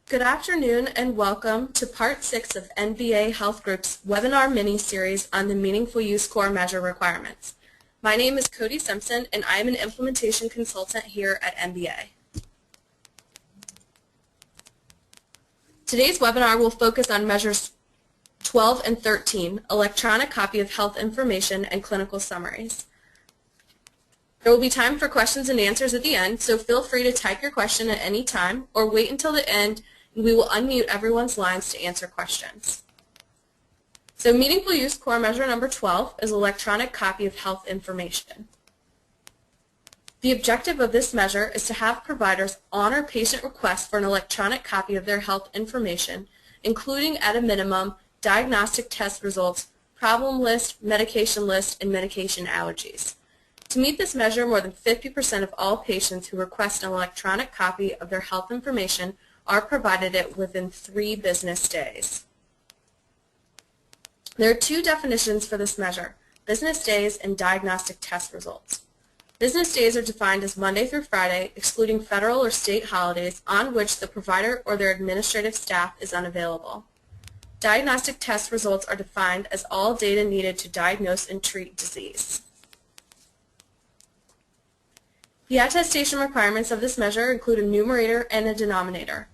Good afternoon and welcome to Part 6 of NBA HealthGroup's webinar mini-series on the Meaningful Use Core Measure requirements. My name is Cody Simpson and I am an implementation consultant here at NBA. Today's webinar will focus on measures 12 and 13, electronic copy of health information and clinical summaries. There will be time for questions and answers at the end, so feel free to type your question at any time or wait until the end and we will unmute everyone's lines to answer questions. So meaningful use core measure number 12 is electronic copy of health information. The objective of this measure is to have providers honor patient requests for an electronic copy of their health information, including at a minimum diagnostic test results, problem list, medication list, and medication allergies. To meet this measure, more than 50% of all patients who request an electronic copy of their health information are provided it within 3 business days. There are 2 definitions for this measure, business days and diagnostic test results. Business days are defined as Monday through Friday, excluding federal or state holidays on which the provider or their administrative staff is unavailable. Diagnostic test results are defined as all data needed to diagnose and treat disease. The attestation requirements of this measure include a numerator and a denominator.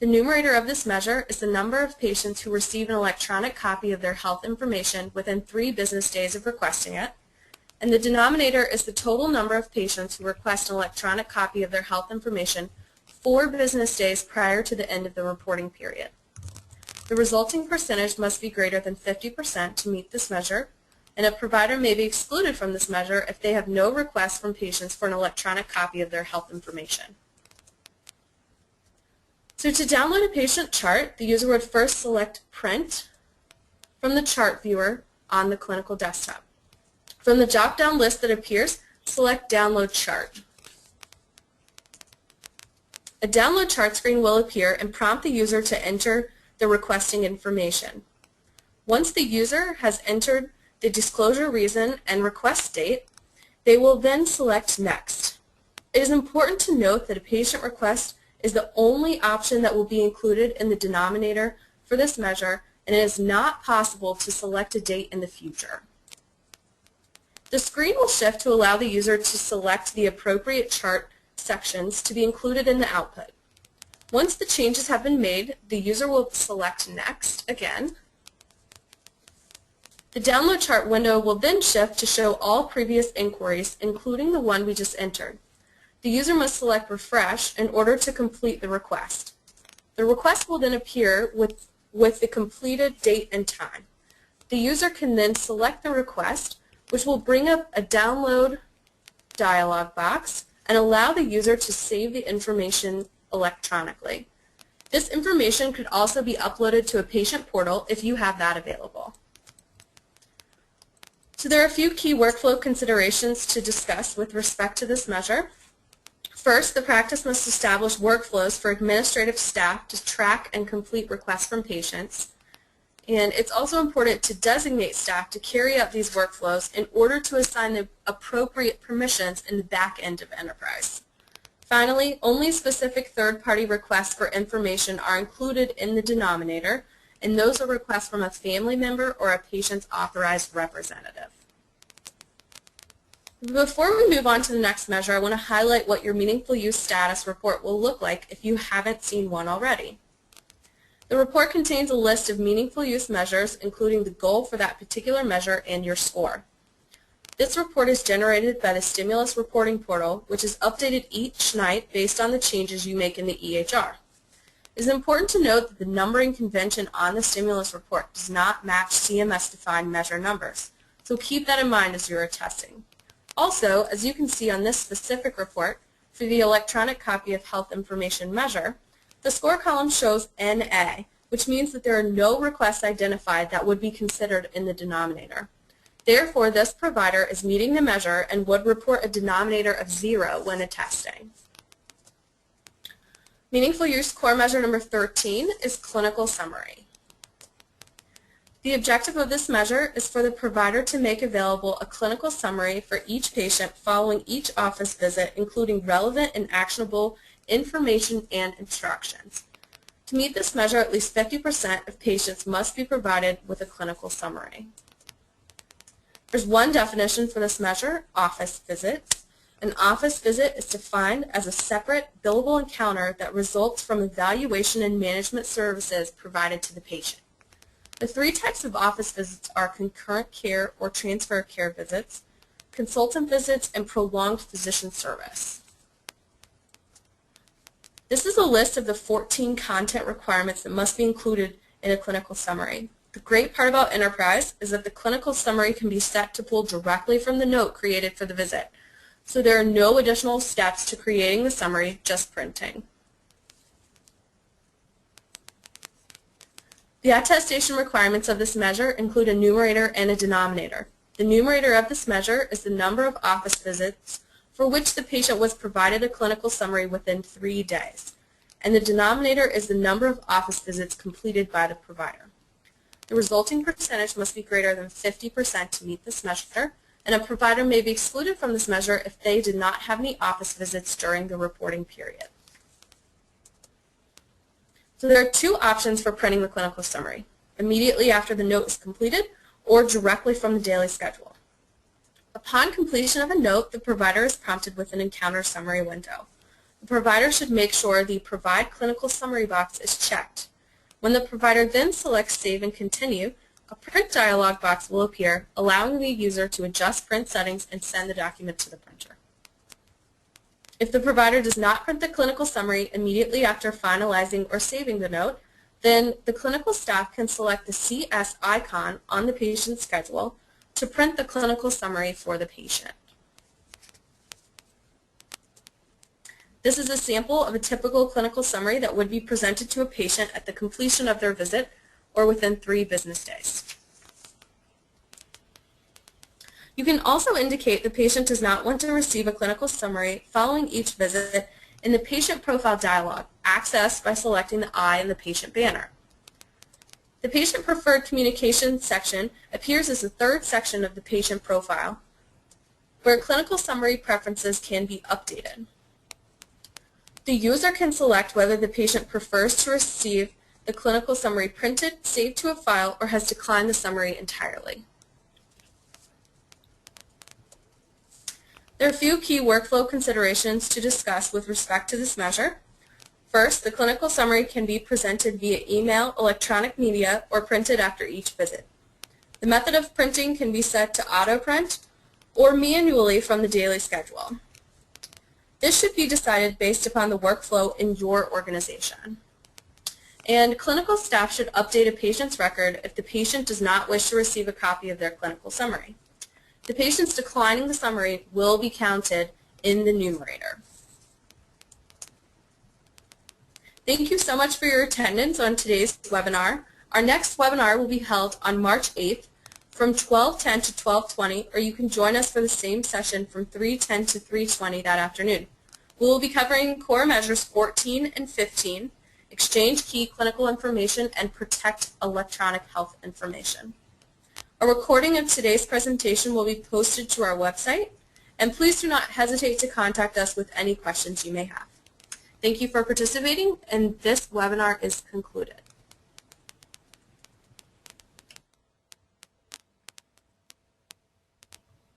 The numerator of this measure is the number of patients who receive an electronic copy of their health information within 3 business days of requesting it, and the denominator is the total number of patients who request an electronic copy of their health information 4 business days prior to the end of the reporting period. The resulting percentage must be greater than 50% to meet this measure, and a provider may be excluded from this measure if they have no requests from patients for an electronic copy of their health information. So to download a patient chart, the user would first select Print from the chart viewer on the clinical desktop. From the drop-down list that appears, select Download Chart. A download chart screen will appear and prompt the user to enter the requesting information. Once the user has entered the disclosure reason and request date, they will then select Next. It is important to note that a patient request is the only option that will be included in the denominator for this measure, and it is not possible to select a date in the future. The screen will shift to allow the user to select the appropriate chart sections to be included in the output. Once the changes have been made, the user will select Next again. The download chart window will then shift to show all previous inquiries, including the one we just entered. The user must select Refresh in order to complete the request. The request will then appear with the completed date and time. The user can then select the request, which will bring up a download dialog box and allow the user to save the information electronically. This information could also be uploaded to a patient portal if you have that available. So there are a few key workflow considerations to discuss with respect to this measure. First, the practice must establish workflows for administrative staff to track and complete requests from patients. And it's also important to designate staff to carry out these workflows in order to assign the appropriate permissions in the back end of enterprise. Finally, only specific third-party requests for information are included in the denominator, and those are requests from a family member or a patient's authorized representative. Before we move on to the next measure, I want to highlight what your meaningful use status report will look like if you haven't seen one already. The report contains a list of meaningful use measures, including the goal for that particular measure and your score. This report is generated by the Stimulus Reporting Portal, which is updated each night based on the changes you make in the EHR. It is important to note that the numbering convention on the stimulus report does not match CMS-defined measure numbers, so keep that in mind as you are testing. Also, as you can see on this specific report, for the electronic copy of health information measure, the score column shows NA, which means that there are no requests identified that would be considered in the denominator. Therefore, this provider is meeting the measure and would report a denominator of 0 when attesting. Meaningful use core measure number 13 is clinical summary. The objective of this measure is for the provider to make available a clinical summary for each patient following each office visit, including relevant and actionable information and instructions. To meet this measure, at least 50% of patients must be provided with a clinical summary. There's one definition for this measure, office visits. An office visit is defined as a separate billable encounter that results from evaluation and management services provided to the patient. The three types of office visits are concurrent care or transfer of care visits, consultant visits, and prolonged physician service. This is a list of the 14 content requirements that must be included in a clinical summary. The great part about Enterprise is that the clinical summary can be set to pull directly from the note created for the visit. So there are no additional steps to creating the summary, just printing. The attestation requirements of this measure include a numerator and a denominator. The numerator of this measure is the number of office visits for which the patient was provided a clinical summary within 3 days, and the denominator is the number of office visits completed by the provider. The resulting percentage must be greater than 50% to meet this measure, and a provider may be excluded from this measure if they did not have any office visits during the reporting period. So there are two options for printing the clinical summary: immediately after the note is completed or directly from the daily schedule. Upon completion of a note, the provider is prompted with an encounter summary window. The provider should make sure the Provide Clinical Summary box is checked. When the provider then selects Save and Continue, a print dialog box will appear, allowing the user to adjust print settings and send the document to the printer. If the provider does not print the clinical summary immediately after finalizing or saving the note, then the clinical staff can select the CS icon on the patient's schedule to print the clinical summary for the patient. This is a sample of a typical clinical summary that would be presented to a patient at the completion of their visit or within 3 business days. You can also indicate the patient does not want to receive a clinical summary following each visit in the patient profile dialog, accessed by selecting the I in the patient banner. The patient preferred communication section appears as the third section of the patient profile, where clinical summary preferences can be updated. The user can select whether the patient prefers to receive the clinical summary printed, saved to a file, or has declined the summary entirely. There are a few key workflow considerations to discuss with respect to this measure. First, the clinical summary can be presented via email, electronic media, or printed after each visit. The method of printing can be set to auto-print or manually from the daily schedule. This should be decided based upon the workflow in your organization. And clinical staff should update a patient's record if the patient does not wish to receive a copy of their clinical summary. The patients declining the summary will be counted in the numerator. Thank you so much for your attendance on today's webinar. Our next webinar will be held on March 8th from 12:10 to 12:20, or you can join us for the same session from 3:10 to 3:20 that afternoon. We will be covering core measures 14 and 15, exchange key clinical information, and protect electronic health information. A recording of today's presentation will be posted to our website, and please do not hesitate to contact us with any questions you may have. Thank you for participating, and this webinar is concluded.